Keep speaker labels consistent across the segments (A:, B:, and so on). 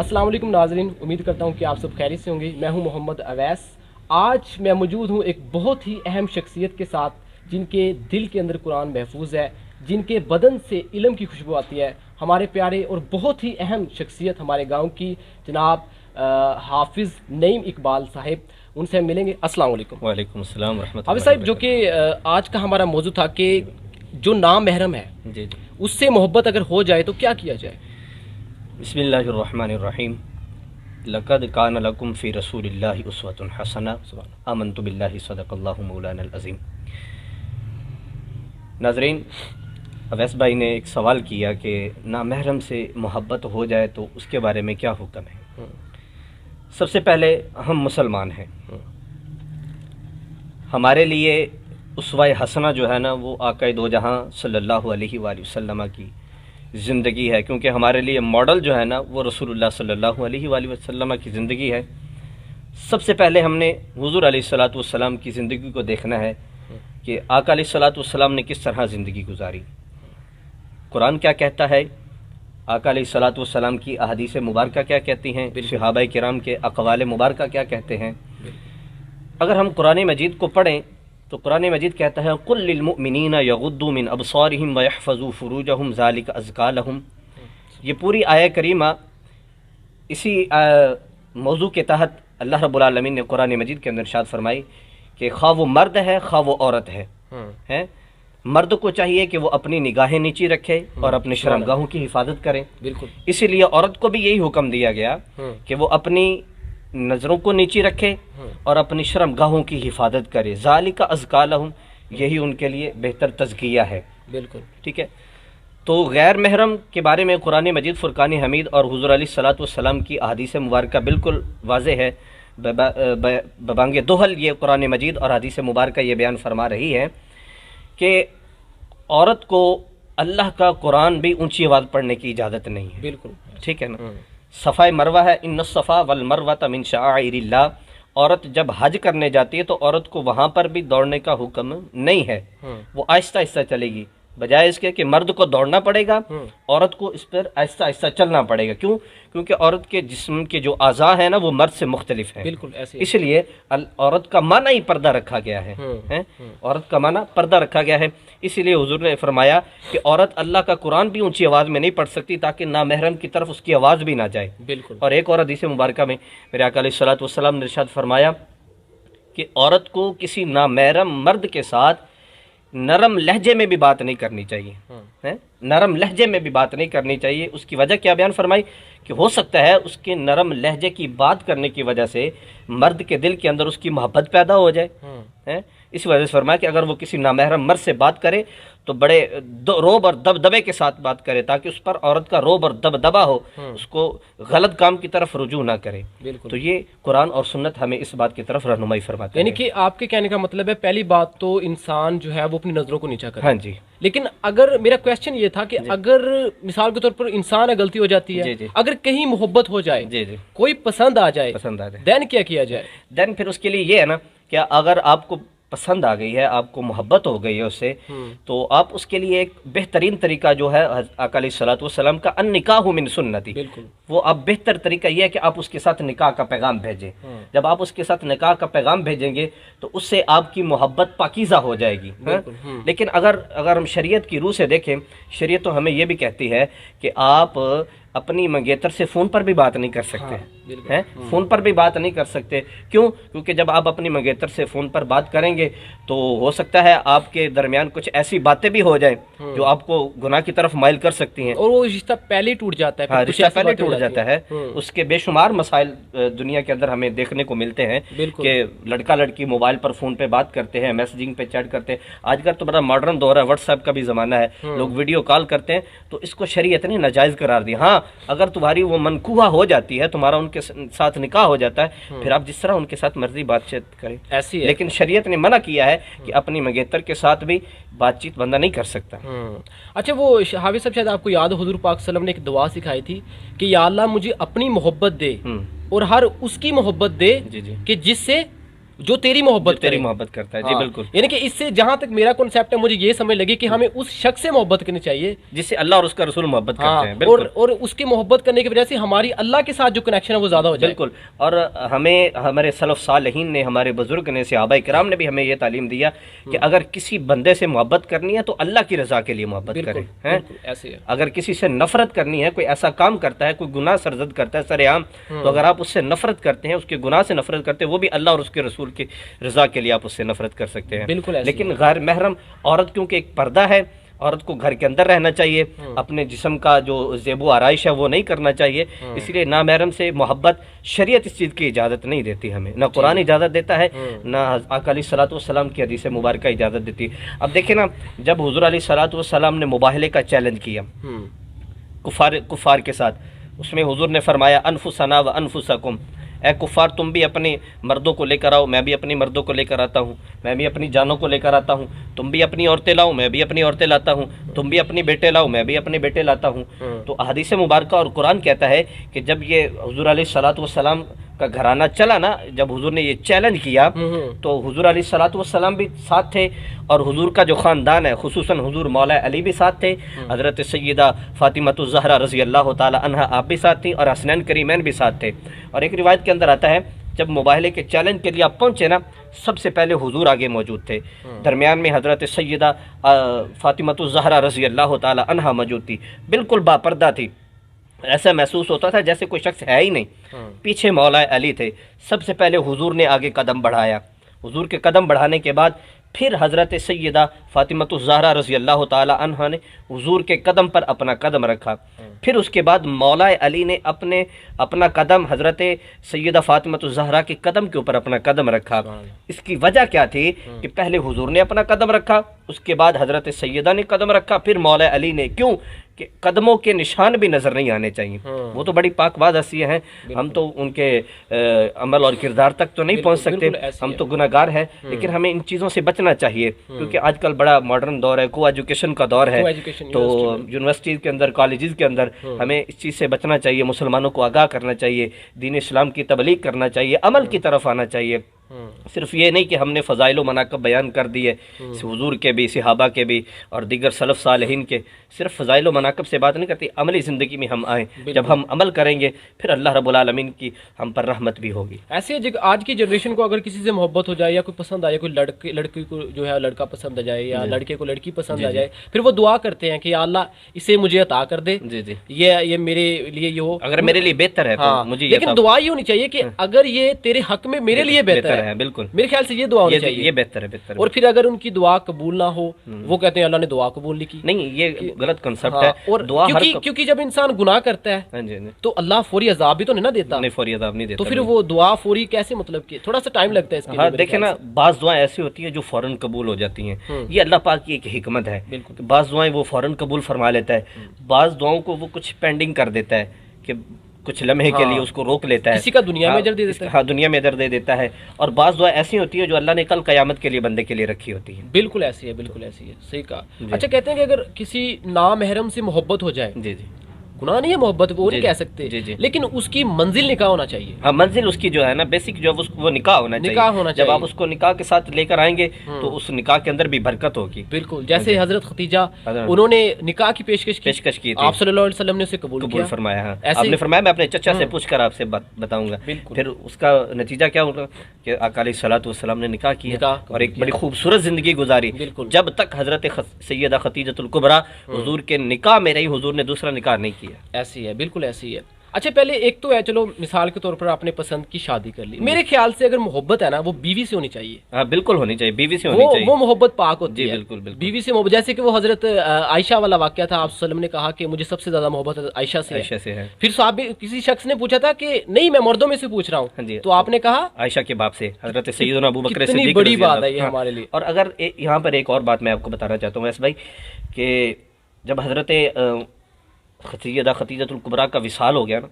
A: السلام علیکم ناظرین، امید کرتا ہوں کہ آپ سب خیریت سے ہوں گے۔ میں ہوں محمد اویس۔ آج میں موجود ہوں ایک بہت ہی اہم شخصیت کے ساتھ جن کے دل کے اندر قرآن محفوظ ہے، جن کے بدن سے علم کی خوشبو آتی ہے۔ ہمارے پیارے اور بہت ہی اہم شخصیت ہمارے گاؤں کی جناب حافظ نعیم اقبال صاحب، ان سے ہم ملیں گے۔ السلام علیکم۔
B: وعلیکم السلام ورحمۃ اللہ
A: حافظ صاحب، جو کہ آج کا ہمارا موضوع تھا کہ جو نامحرم ہے
B: جی
A: اس سے محبت اگر ہو جائے تو کیا کیا جائے؟
B: بسم اللہ الرحمن الرحیم۔ لقد کان لکم فی رسول اللہ اسوۃ حسنہ آمنت باللہ صدق اللہ مولانا العظیم۔ ناظرین، اویس بھائی نے ایک سوال کیا کہ نامحرم سے محبت ہو جائے تو اس کے بارے میں کیا حکم ہے۔ سب سے پہلے ہم مسلمان ہیں، ہمارے لیے اسوہ حسنہ جو ہے نا وہ آقا دو جہاں صلی اللہ علیہ وآلہ وسلم کی زندگی ہے، کیونکہ ہمارے لیے ماڈل جو ہے نا وہ رسول اللہ صلی اللہ علیہ وآلہ وسلم کی زندگی ہے۔ سب سے پہلے ہم نے حضور علیہ الصلاۃ والسلام کی زندگی کو دیکھنا ہے کہ آقا علیہ الصلاۃ والسلام نے کس طرح زندگی گزاری۔ قرآن کیا کہتا ہے، آقا علیہ الصلاۃ والسلام کی احادیث مبارکہ کیا کہتی ہیں، صحابہ کرام کے اقوال مبارکہ کیا کہتے ہیں۔ اگر ہم قرآن مجید کو پڑھیں تو قرآن مجید کہتا ہے قُل لِّلْمُؤْمِنِينَ يَغُضُّوا مِنْ أَبْصَارِهِمْ وَيَحْفَظُوا فُرُوجَهُمْ ذَلِكَ أَزْكَىٰ لَهُمْ۔ یہ پوری آیہ کریمہ اسی موضوع کے تحت اللہ رب العالمین نے قرآن مجید کے اندر ارشاد فرمائی کہ خواہ وہ مرد ہے خواہ وہ عورت ہے، مرد کو چاہیے کہ وہ اپنی نگاہیں نیچی رکھے اور اپنے شرمگاہوں کی حفاظت کرے، بالکل اسی لیے عورت کو بھی یہی حکم دیا گیا کہ وہ اپنی نظروں کو نیچی رکھے اور اپنی شرمگاہوں کی حفاظت کرے۔ ذالک ازکیٰ لہم، یہی ان کے لیے بہتر تزکیہ ہے، بالکل ٹھیک ہے۔ تو غیر محرم کے بارے میں قرآن مجید فرقان حمید اور حضور علیہ الصلاۃ والسلام کی احادیث مبارکہ بالکل واضح ہے، ببانگ دوہل یہ قرآن مجید اور حدیث مبارکہ یہ بیان فرما رہی ہے کہ عورت کو اللہ کا قرآن بھی اونچی آواز پڑھنے کی اجازت نہیں ہے، بالکل ٹھیک ہے نا۔ صفائے مروہ ہے، ان الصفا والمروہ من شعائر اللہ، عورت جب حج کرنے جاتی ہے تو عورت کو وہاں پر بھی دوڑنے کا حکم نہیں ہے، وہ آہستہ آہستہ چلے گی، بجائے اس کے کہ مرد کو دوڑنا پڑے گا، عورت کو اس پر آہستہ آہستہ چلنا پڑے گا۔ کیوں؟ کیونکہ عورت کے جسم کے جو اعضاء ہیں نا وہ مرد سے مختلف ہیں، بالکل ایسے، اس لیے عورت کا معنی ہی پردہ رکھا گیا ہے، عورت کا معنی پردہ رکھا گیا ہے۔ اسی لیے حضور نے فرمایا کہ عورت اللہ کا قرآن بھی اونچی آواز میں نہیں پڑھ سکتی تاکہ نامحرم کی طرف اس کی آواز بھی نہ جائے، بالکل۔ اور ایک اور حدیث مبارکہ میں میرے آقا علیہ الصلوۃ والسلام نے ارشاد فرمایا کہ عورت کو کسی نامحرم مرد کے ساتھ نرم لہجے میں بھی بات نہیں کرنی چاہیے، نرم لہجے میں بھی بات نہیں کرنی چاہیے۔ اس کی وجہ کیا بیان فرمائی کہ ہو سکتا ہے اس کے نرم لہجے کی بات کرنے کی وجہ سے مرد کے دل کے اندر اس کی محبت پیدا ہو جائے، اس وجہ سے فرمایا کہ اگر وہ کسی نامحرم مرد سے بات کرے تو بڑے روب اور دبدبے کے ساتھ بات کرے تاکہ اس پر عورت کا روب اور دبدبا ہو، اس کو غلط کام کی طرف رجوع نہ کرے، بالکل۔ تو یہ قرآن اور سنت ہمیں اس بات کی طرف رہنمائی فرماتے ہیں،
A: یعنی کہ آپ کے کہنے کا مطلب ہے پہلی بات تو انسان جو ہے وہ اپنی نظروں کو نیچا کرے۔
B: ہاں جی،
A: لیکن اگر میرا کویسچن یہ تھا کہ اگر مثال کے طور پر انسان غلطی ہو جاتی ہے، اگر کہیں محبت ہو جائے، کوئی پسند آ جائے، دین کیا کیا جائے؟ دین
B: پھر اس کے لیے یہ ہے نا کہ اگر آپ کو پسند آ گئی ہے، آپ کو محبت ہو گئی ہے اس سے، تو آپ اس کے لیے ایک بہترین طریقہ جو ہے آقا علیہ الصلوۃ والسلام کا النکاح من سنتی، بالکل، وہ اب بہتر طریقہ یہ ہے کہ آپ اس کے ساتھ نکاح کا پیغام بھیجیں۔ جب آپ اس کے ساتھ نکاح کا پیغام بھیجیں گے تو اس سے آپ کی محبت پاکیزہ ہو جائے گی۔ لیکن اگر ہم شریعت کی روح سے دیکھیں، شریعت تو ہمیں یہ بھی کہتی ہے کہ آپ اپنی منگیتر سے فون پر بھی بات نہیں کر سکتے ہیں، فون پر بھی بات نہیں کر سکتے۔ کیوں؟ کیونکہ جب آپ اپنی منگیتر سے فون پر بات کریں گے تو ہو سکتا ہے آپ کے درمیان کچھ ایسی باتیں بھی ہو جائیں جو آپ کو گناہ کی طرف مائل کر سکتی ہیں، اور
A: وہ رشتہ پہلے ٹوٹ جاتا ہے،
B: رشتہ پہلے ٹوٹ جاتا ہے۔ اس کے بے شمار مسائل دنیا کے اندر ہمیں دیکھنے کو ملتے ہیں کہ لڑکا لڑکی موبائل پر فون پہ بات کرتے ہیں، میسجنگ پہ چیٹ کرتے ہیں۔ آج کل تو بڑا ماڈرن دور ہے، واٹس ایپ کا بھی زمانہ ہے، لوگ ویڈیو کال کرتے ہیں، تو اس کو شریعت نے ناجائز قرار دیا۔ ہاں، اگر تمہاری وہ منکوحہ ہو جاتی ہے، تمہارا ان کے ساتھ نکاح ہو جاتا ہے، پھر آپ جس طرح ان کے ساتھ مرضی بات چیت کریں، ایسی ہے۔ لیکن شریعت نے منع کیا ہے کہ اپنی منگیتر کے ساتھ بھی بات چیت بندہ نہیں کر سکتا۔
A: اچھا، وہ حافظ صاحب شاید آپ کو یاد ہو حضور پاک صلی اللہ علیہ وسلم نے ایک دعا سکھائی تھی کہ یا اللہ مجھے اپنی محبت دے اور ہر اس کی محبت دے کہ جس سے جو تیری محبت
B: تیری
A: کرے۔
B: محبت کرتا ہے، جی
A: ہاں،
B: بالکل،
A: یعنی کہ اس سے جہاں تک میرا کنسیپٹ ہے مجھے یہ سمجھ لگی کہ ہمیں اس شخص سے محبت کرنی چاہیے
B: جس سے اللہ اور اس کا رسول محبت
A: ہاں،
B: کرتے ہیں، بالکل
A: اور اس کی محبت کرنے کی وجہ سے ہماری اللہ کے ساتھ جو کنیکشن ہے وہ زیادہ ہو جائے۔
B: بالکل، اور ہمیں ہمارے سلف صالحین نے، ہمارے بزرگ نے، صحابہ کرام نے بھی ہمیں یہ تعلیم دیا کہ اگر کسی بندے سے محبت کرنی ہے تو اللہ کی رضا کے لیے محبت کریں، ہیں؟
A: بالکل ایسے ہے۔
B: اگر کسی سے نفرت کرنی ہے، کوئی ایسا کام کرتا ہے، کوئی گناہ سرزد کرتا ہے سر عام، تو اگر آپ اس سے نفرت کرتے ہیں، اس کے گناہ سے نفرت کرتے ہیں، وہ بھی اللہ اور اس کے رسول کی رضا کے لیے آپ اس سے نفرت کر سکتے ہیں۔
A: بالکل ایسے
B: لیکن غیر محرم عورت کیونکہ ایک پردہ ہے، عورت کو گھر کے اندر رہنا چاہیے، اپنے جسم کا جو زیب و آرائش ہے وہ نہیں کرنا چاہیے، اس لیے نامحرم سے محبت شریعت اس چیز کی اجازت نہیں دیتی ہمیں، نہ قرآن اجازت دیتا ہے، نہ آقا علیہ الصلوۃ والسلام کی حدیث مبارکہ اجازت دیتی ہے۔ اب دیکھیں نا، جب حضور علیہ الصلوۃ والسلام نے مباہلے کا چیلنج کیا کفار کے ساتھ، اس میں حضور نے فرمایا انفسنا و انفسکم، اے کفار تم بھی اپنے مردوں کو لے کر آؤ، میں بھی اپنی مردوں کو لے کر آتا ہوں، میں بھی اپنی جانوں کو لے کر آتا ہوں، تم بھی اپنی عورتیں لاؤ، میں بھی اپنی عورتیں لاتا ہوں، تم بھی اپنی بیٹے لاؤ، میں بھی اپنے بیٹے لاتا ہوں۔ تو احادیث مبارکہ اور قرآن کہتا ہے کہ جب یہ حضور علیہ الصلوۃ والسلام کا گھرانہ چلا نا، جب حضور نے یہ چیلنج کیا تو حضور علیہ الصلوۃ والسلام بھی ساتھ تھے، اور حضور کا جو خاندان ہے خصوصاً حضور مولا علی بھی ساتھ تھے، حضرت سیدہ فاطمہ الزہرا رضی اللہ تعالی عنہا آپ بھی ساتھ تھیں، اور حسنین کریمین بھی ساتھ تھے۔ اور ایک روایت کے اندر آتا ہے جب مباہلے کے چیلنج کے لیے آپ پہنچے نا، سب سے پہلے حضور آگے موجود تھے، درمیان میں حضرت سیدہ فاطمہ الزہرا رضی اللہ تعالی عنہا موجود تھی، بالکل باپردہ تھی، ایسا محسوس ہوتا تھا جیسے کوئی شخص ہے ہی نہیں۔ پیچھے مولا علی تھے، سب سے پہلے حضور نے آگے قدم بڑھایا، حضور کے قدم بڑھانے کے بعد پھر حضرت سیدہ فاطمہ الزہرا رضی اللہ تعالی عنہا نے حضور کے قدم پر اپنا قدم رکھا، پھر اس کے بعد مولا علی نے اپنا قدم حضرت سیدہ فاطمہ الزہرا کے قدم کے اوپر اپنا قدم رکھا۔ اس کی وجہ کیا تھی کہ پہلے حضور نے اپنا قدم رکھا، اس کے بعد حضرت سیدہ نے قدم رکھا، پھر مولا علی نے، کیوں کہ قدموں کے نشان بھی نظر نہیں آنے چاہیے، وہ تو بڑی پاک باز ہستی ہیں، ہم تو ان کے عمل اور کردار تک تو نہیں پہنچ سکتے، ہم تو گناہ گار ہیں، لیکن ہمیں ان چیزوں سے بچنا چاہیے، کیونکہ آج کل بڑا ماڈرن دور ہے، کو ایجوکیشن کا دور ہے، تو یونیورسٹیز کے اندر، کالجز کے اندر ہمیں اس چیز سے بچنا چاہیے، مسلمانوں کو آگاہ کرنا چاہیے، دین اسلام کی تبلیغ کرنا چاہیے، عمل کی طرف آنا چاہیے، صرف یہ نہیں کہ ہم نے فضائل و مناقب بیان کر دیے حضور کے بھی، صحابہ کے بھی، اور دیگر سلف صالحین کے، صرف فضائل و مناقب سے بات نہیں کرتی، عملی زندگی میں ہم آئیں، جب ہم عمل کریں گے پھر اللہ رب العالمین کی ہم پر رحمت بھی ہوگی۔
A: ایسے آج کی جنریشن کو اگر کسی سے محبت ہو جائے یا کوئی پسند آ جائے، کوئی لڑکی کو جو ہے لڑکا پسند آ جائے یا لڑکے کو لڑکی پسند آ جائے، پھر وہ دعا کرتے ہیں کہ یا اللہ اسے مجھے عطا کر دے، یہ میرے لیے یہ ہو،
B: اگر میرے لیے بہتر ہے تو مجھے،
A: لیکن دعا یہ ہونی چاہیے کہ اگر یہ تیرے حق میں میرے لیے بہتر ہے،
B: بالکل
A: میرے خیال سے یہ دعا ہونی چاہیے،
B: یہ بہتر ہے، بہتر ہے۔ اور
A: پھر اگر ان کی دعا قبول نہ ہو، وہ کہتے ہیں اللہ نے دعا قبول نہیں کی،
B: نہیں، یہ غلط کنسپٹ ہے،
A: اور
B: دعا
A: کیونکہ جب انسان گناہ کرتا ہے تو اللہ فوری عذاب بھی تو نہیں نہ دیتا،
B: نہیں، فوری عذاب نہیں دیتا،
A: تو پھر وہ دعا فوری کیسے، مطلب کہ تھوڑا سا ٹائم لگتا ہے اس کے لیے۔
B: دیکھیں نا، بعض دعائیں ایسی ہوتی ہیں جو فوراً قبول ہو جاتی ہیں، یہ اللہ پاک کی ایک حکمت ہے، بعض دعائیں وہ فوراً قبول فرما لیتا ہے، بعض دعاؤں کو وہ کچھ پینڈنگ کر دیتا ہے کہ کچھ لمحے کے لیے اس کو روک لیتا ہے،
A: کسی کا دنیا میں اجر دے دیتا ہے،
B: ہاں دنیا میں اجر دے دیتا ہے، اور بعض دعائیں ایسی ہوتی ہیں جو اللہ نے کل قیامت کے لیے بندے کے لیے رکھی ہوتی ہیں۔
A: بالکل ایسی ہے، بالکل ایسی ہے، صحیح کہا۔ اچھا، کہتے ہیں کہ اگر کسی نامحرم سے محبت ہو جائے،
B: جی جی،
A: گناہ نہیں ہے محبت، وہ نہیں کہہ سکتے، لیکن اس کی منزل نکاح ہونا چاہیے،
B: ہاں منزل اس کی جو ہے نا بیسک جو وہ نکاح ہونا چاہیے، جب آپ اس کو نکاح کے ساتھ لے کر آئیں گے تو اس نکاح کے اندر بھی برکت ہوگی۔
A: بالکل، جیسے حضرت ختیجہ انہوں نے نکاح کی پیشکش کی، آپ صلی اللہ علیہ وسلم نے اسے قبول
B: فرمایا، ہاں آپ نے فرمایا میں اپنے چچا سے پوچھ کر آپ سے بتاؤں گا، پھر اس کا نتیجہ کیا ہوگا کہ آقا علیہ الصلوۃ والسلام نے نکاح کیا اور ایک بڑی خوبصورت زندگی گزاری، جب تک حضرت سیدہ خدیجہ الکبریٰ حضور کے نکاح میں رہی، حضور نے دوسرا نکاح نہیں کیا۔
A: ایسی ہے، بالکل ایسی ہے۔ اچھا، پہلے ایک تو ہے، چلو مثال کے طور پر آپ نے پسند کی شادی کر لی، میرے خیال سے اگر محبت ہے نا وہ بیوی سے ہونی چاہیے،
B: ہاں بالکل ہونی چاہیے، بیوی سے ہونی چاہیے،
A: وہ محبت پاک ہوتی ہے،
B: بالکل بالکل،
A: بیوی سے محبت، جیسے کہ وہ حضرت عائشہ والا واقعہ تھا، آپ صلی اللہ علیہ وسلم نے کہا کہ مجھے سب سے زیادہ محبت عائشہ سے ہے، پھر صحابی کسی شخص نے پوچھا تھا کہ نہیں میں مردوں میں سے پوچھ رہا ہوں، تو آپ نے کہا
B: عائشہ کے باپ سے، حضرت سیدنا ابوبکر صدیق،
A: کتنی بڑی بات ہے یہ ہمارے لیے۔
B: اور اگر یہاں پر ایک اور بات میں آپ کو بتانا چاہتا ہوں ایس بھائی، کہ جب حضرت سیدہ خدیجہ الکبریٰ کا وصال ہو گیا نا،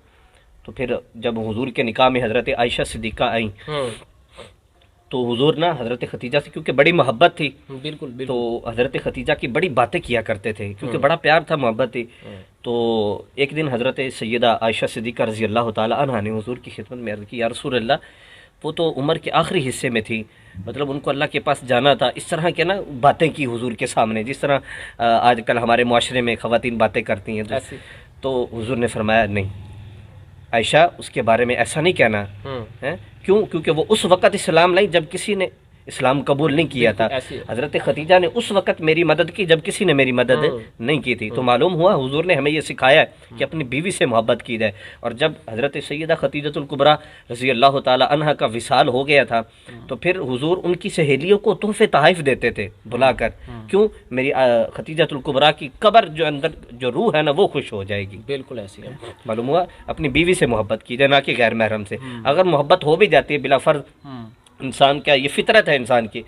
B: تو پھر جب حضور کے نکاح میں حضرت عائشہ صدیقہ آئیں تو حضور نا حضرت خدیجہ سے کیونکہ بڑی محبت تھی، بالکل تو حضرت خدیجہ کی بڑی باتیں کیا کرتے تھے، کیونکہ بڑا پیار تھا، محبت تھی، تو ایک دن حضرت سیدہ عائشہ صدیقہ رضی اللہ تعالی عنہا نے حضور کی خدمت میں عرض کی، یا رسول اللہ وہ تو عمر کے آخری حصے میں تھی، مطلب ان کو اللہ کے پاس جانا تھا، اس طرح کے نا باتیں کی حضور کے سامنے، جس طرح آج کل ہمارے معاشرے میں خواتین باتیں کرتی ہیں،
A: ایسی
B: تو حضور نے فرمایا نہیں عائشہ اس کے بارے میں ایسا نہیں کہنا ہے، کیوں؟ کیونکہ وہ اس وقت اسلام لائی جب کسی نے اسلام قبول نہیں کیا تھا،
A: ایسی ہے۔
B: حضرت خدیجہ نے اس وقت میری مدد کی جب کسی نے میری مدد نہیں کی تھی، تو معلوم ہوا حضور نے ہمیں یہ سکھایا ہے کہ اپنی بیوی سے محبت کی جائے، اور جب حضرت سیدہ خدیجہ الکبریٰ رضی اللہ تعالی عنہا کا وصال ہو گیا تھا تو پھر حضور ان کی سہیلیوں کو تحفے تحائف دیتے تھے بلا کر، کیوں؟ میری خدیجہ الکبریٰ کی قبر جو اندر جو روح ہے نا وہ خوش ہو جائے گی۔
A: بالکل ایسی ہے۔
B: معلوم ہوا اپنی بیوی سے محبت کی جائے، نہ کہ غیر محرم سے۔ اگر محبت ہو بھی جاتی ہے بلا فرض، انسان کیا یہ فطرت ہے انسان کی،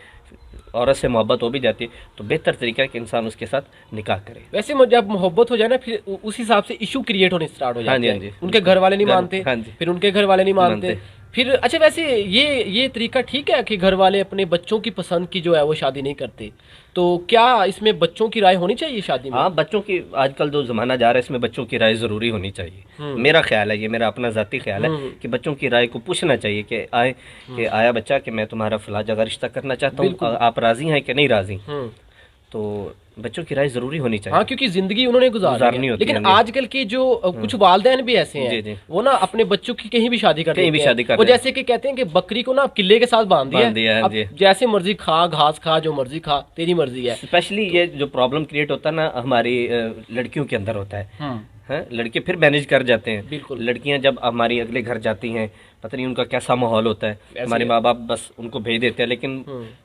B: عورت سے محبت ہو بھی جاتی ہے تو بہتر طریقہ ہے کہ انسان اس کے ساتھ نکاح کرے۔
A: ویسے جب محبت ہو جائے نا پھر اس حساب سے ایشو کریٹ ہونے اسٹارٹ ہو جاتے ہیں، ان کے گھر والے نہیں مانتے، پھر ان کے گھر والے نہیں مانتے، پھر اچھا ویسے یہ طریقہ ٹھیک ہے کہ گھر والے اپنے بچوں کی پسند کی جو ہے وہ شادی نہیں کرتے، تو کیا اس میں بچوں کی رائے ہونی چاہیے شادی میں؟
B: ہاں بچوں کی، آج کل جو زمانہ جا رہا ہے اس میں بچوں کی رائے ضروری ہونی چاہیے، میرا خیال ہے، یہ میرا اپنا ذاتی خیال ہے کہ بچوں کی رائے کو پوچھنا چاہیے کہ آیا بچہ کہ میں تمہارا فلاں جگہ رشتہ کرنا چاہتا ہوں، آپ راضی ہیں کہ نہیں راضی؟ تو بچوں کی رائے ضروری ہونی چاہیے،
A: ہاں کیونکہ زندگی انہوں نے گزارنی ہوتی ہے۔ لیکن آج کل کے جو کچھ والدین بھی ایسے ہیں وہ نا اپنے بچوں کی کہیں بھی شادی کرتے ہیں، وہ جیسے کہ کہتے ہیں کہ بکری کو نا قلعے کے ساتھ باندھ دیا، جیسے مرضی کھا، گھاس کھا، جو مرضی کھا، تیری مرضی ہے۔
B: اسپیشلی یہ جو پرابلم کریٹ ہوتا ہے نا ہماری لڑکیوں کے اندر ہوتا ہے، لڑکے پھر مینیج کر جاتے ہیں، لڑکیاں جب ہماری اگلے گھر جاتی ہیں پتہ نہیں ان کا کیسا ماحول ہوتا ہے، ہمارے ماں باپ بس ان کو بھیج دیتے ہیں، لیکن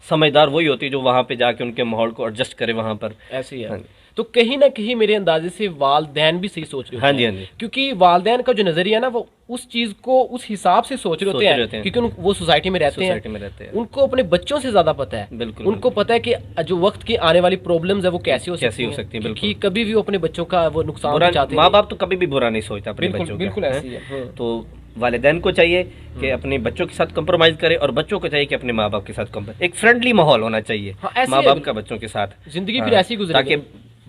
B: سمجھدار وہی ہوتی ہے جو وہاں پہ جا کے ان کے ماحول کو ایڈجسٹ کرے وہاں پر۔
A: ایسی ہے، تو کہیں نہ کہیں میرے اندازے سے والدین بھی صحیح سوچ رہے ہوتے ہیں، کیونکہ والدین کا جو نظریہ ہے نا وہ اس چیز کو اس حساب سے سوچ رہے ہوتے ہیں، کیونکہ وہ سوسائٹی میں رہتے ہیں، ان کو اپنے بچوں سے زیادہ پتہ ہے، ان کو پتہ ہے کہ جو وقت کی آنے والی پرابلمز ہے وہ کیسے ہو سکتی ہیں، کیونکہ کبھی بھی وہ اپنے بچوں کا وہ نقصان چاہتے ہیں۔
B: ماں باپ تو کبھی بھی برا نہیں سوچتا اپنے بچوں کا،
A: بالکل ایسی ہے۔
B: تو والدین کو چاہیے کہ اپنے بچوں کے ساتھ کمپرومائز کرے، اور بچوں کو چاہیے کہ اپنے ماں باپ کے ساتھ ایک فرینڈلی ماحول ہونا چاہیے ماں باپ کا بچوں کے ساتھ،
A: زندگی پھر ایسی گزرے
B: تاکہ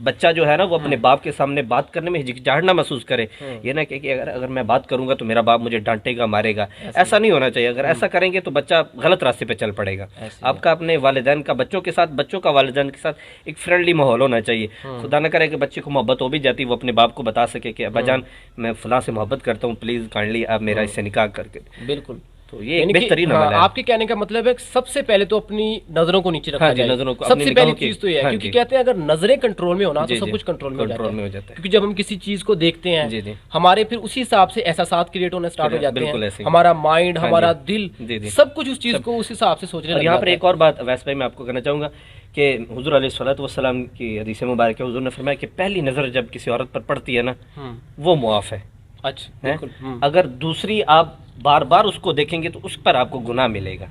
B: بچہ جو ہے نا وہ اپنے باپ کے سامنے بات کرنے میں ہچکچاہٹ نہ محسوس کرے، یہ نہ کہ اگر میں بات کروں گا تو میرا باپ مجھے ڈانٹے گا، مارے گا، ایسا نہیں ہونا چاہیے۔ اگر ایسا کریں گے تو بچہ غلط راستے پہ چل پڑے گا۔ آپ کا اپنے والدین کا بچوں کے ساتھ، بچوں کا والدین کے ساتھ ایک فرینڈلی ماحول ہونا چاہیے، خدا نہ کرے کہ بچے کو محبت ہو بھی جاتی وہ اپنے باپ کو بتا سکے کہ ابا جان میں فلاں سے محبت کرتا ہوں، پلیز کائنڈلی آپ میرا اس سے نکاح کر کے۔
A: بالکل،
B: تو یہ بہترین عمل ہے۔
A: آپ کے کہنے کا مطلب ہے کہ سب سے پہلے تو اپنی نظروں کو نیچے رکھنا چاہیے، سب سے پہلی چیز تو یہ ہے، کیونکہ کہتے ہیں اگر نظریں کنٹرول میں ہونا تو سب کچھ کنٹرول میں ہو جاتا ہے، کیونکہ جب ہم کسی چیز کو دیکھتے ہیں ہمارے پھر اسی حساب سے احساسات کریٹ ہونا اسٹارٹ ہو جاتے ہیں، ہمارا مائنڈ، ہمارا دل، سب کچھ اس چیز کو اس حساب سے سوچنے لگتا ہے۔
B: یہاں پر ایک اور بات ویس بھائی میں آپ کو کہنا چاہوں گا کہ حضور علیہ الصلوۃ والسلام کی حدیث مبارکہ حضور نے فرمایا کہ پہلی نظر جب کسی عورت پر پڑتی ہے نا وہ معاف ہے۔
A: اچھا،
B: اگر دوسری آپ بار بار اس کو دیکھیں گے تو اس پر آپ کو گناہ ملے گا،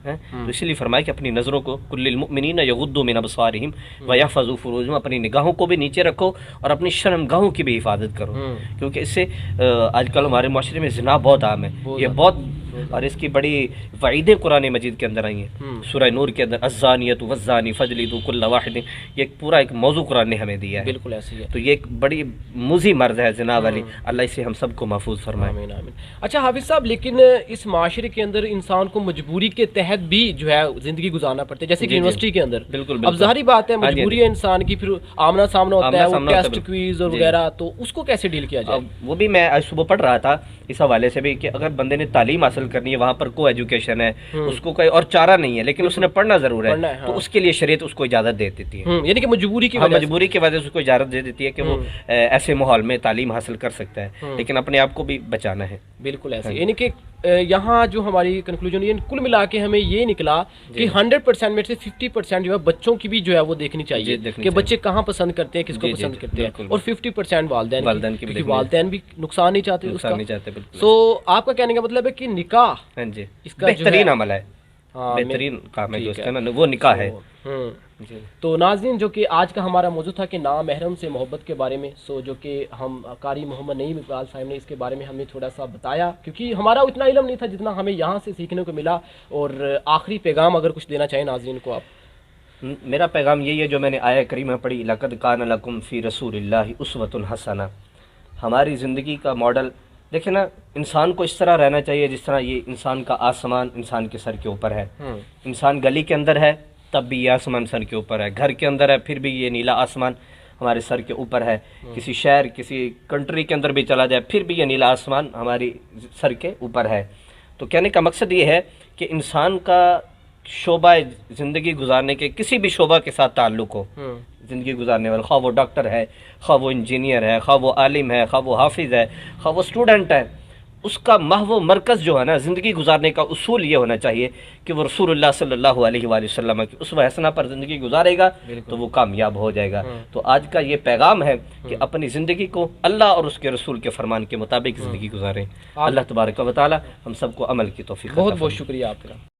B: تو اس لیے فرمایا کہ اپنی نظروں کو کل المؤمنین یغضوا من ابصارہم ویحفظوا فروجہم، اپنی نگاہوں کو بھی نیچے رکھو اور اپنی شرمگاہوں کی بھی حفاظت کرو، کیونکہ اس سے آج کل ہمارے معاشرے میں زنا بہت عام ہے، یہ بہت، اور اس کی بڑی وعیدیں قرآن مجید کے اندر آئی ہیں، سورہ نور کے اندر الزانیۃ والزانی فجلدوا کل واحد، یہ ایک پورا ایک موضوع قرآن نے ہمیں دیا ہے،
A: بالکل ایسی ہے۔
B: تو یہ ایک بڑی موذی مرض ہے زنا والی، اللہ اسے ہم سب کو محفوظ فرمائے۔
A: آمین آمین۔ اچھا حافظ صاحب، لیکن اس معاشرے کے اندر انسان کو مجبوری کے تحت بھی جو ہے زندگی گزارنا پڑتا ہے، جیسے کہ یونیورسٹی کے اندر، اب ظاہری بات ہے مجبوری ہے انسان کی، پھر آمنا سامنا ہوتا ہے، وہ ٹیسٹ کوئز اور وغیرہ، تو اس کو کیسے ڈیل کیا جائے؟
B: وہ بھی میں آج صبح پڑھ رہا تھا اس حوالے سے بھی کہ اگر بندے نے تعلیم حاصل کرنی ہے، وہاں پر کو ایجوکیشن ہے، اس کو کوئی اور چارہ نہیں ہے لیکن اس نے پڑھنا ضرور ہے، تو اس کے لیے شریعت اس کو اجازت دے دیتی ہے،
A: یعنی کہ مجبوری کی
B: وجہ سے اس کو اجازت دے دیتی ہے کہ وہ ایسے ماحول میں تعلیم حاصل کر سکتا ہے، لیکن اپنے آپ کو بھی بچانا ہے۔
A: بالکل ایسے، یعنی کہ یہاں جو ہماری کنکلوژن یہ کل ملا کے ہمیں یہ نکلا کہ 100% میں سے 50% جو ہے بچوں کی بھی جو ہے وہ دیکھنی چاہیے کہ بچے کہاں پسند کرتے ہیں، کس کو پسند کرتے ہیں، اور 50% والدین کی، کیونکہ والدین بھی نقصان نہیں چاہتے اس کا۔ سو آپ کا کہنے کا مطلب ہے کہ نکاح
B: اس کا بہترین عمل ہے، بہترین کام ہے جو اس کا نا وہ نکاح ہے۔
A: تو ناظرین، جو کہ آج کا ہمارا موضوع تھا کہ نامحرم سے محبت کے بارے میں، سو جو کہ ہم قاری محمد نعیم اقبال صاحب نے اس کے بارے میں ہمیں تھوڑا سا بتایا، کیونکہ ہمارا اتنا علم نہیں تھا جتنا ہمیں یہاں سے سیکھنے کو ملا۔ اور آخری پیغام اگر کچھ دینا چاہیں ناظرین کو آپ؟
B: میرا پیغام یہی ہے جو میں نے آیہ کریمہ پڑھی، لقد کان لکم فی رسول اللہ اسوۃ حسنہ، ہماری زندگی کا ماڈل دیکھیں نا، انسان کو اس طرح رہنا چاہیے جس طرح یہ انسان کا آسمان انسان کے سر کے اوپر ہے. انسان گلی کے اندر ہے تب بھی یہ آسمان سر کے اوپر ہے، گھر کے اندر ہے پھر بھی یہ نیلا آسمان ہمارے سر کے اوپر ہے، کسی شہر کسی کنٹری کے اندر بھی چلا جائے پھر بھی یہ نیلا آسمان ہماری سر کے اوپر ہے. تو کہنے کا مقصد یہ ہے کہ انسان کا شعبہ زندگی گزارنے کے کسی بھی شعبہ کے ساتھ تعلق ہو، زندگی گزارنے والا، خواہ وہ ڈاکٹر ہے، خواہ وہ انجینئر ہے، خواہ وہ عالم ہے، خواہ وہ حافظ ہے، خواہ وہ اسٹوڈنٹ ہے، اس کا محو مرکز جو ہے نا زندگی گزارنے کا اصول یہ ہونا چاہیے کہ وہ رسول اللہ صلی اللہ علیہ وآلہ وسلم کی اسوہ حسنہ پر زندگی گزارے گا تو وہ کامیاب ہو جائے گا. تو آج کا یہ پیغام ہے کہ اپنی زندگی کو اللہ اور اس کے رسول کے فرمان کے مطابق زندگی گزاریں. اللہ تبارک و تعالی ہم سب کو عمل کی توفیق عطا
A: بہت
B: فرمائے.
A: بہت شکریہ آپ کا.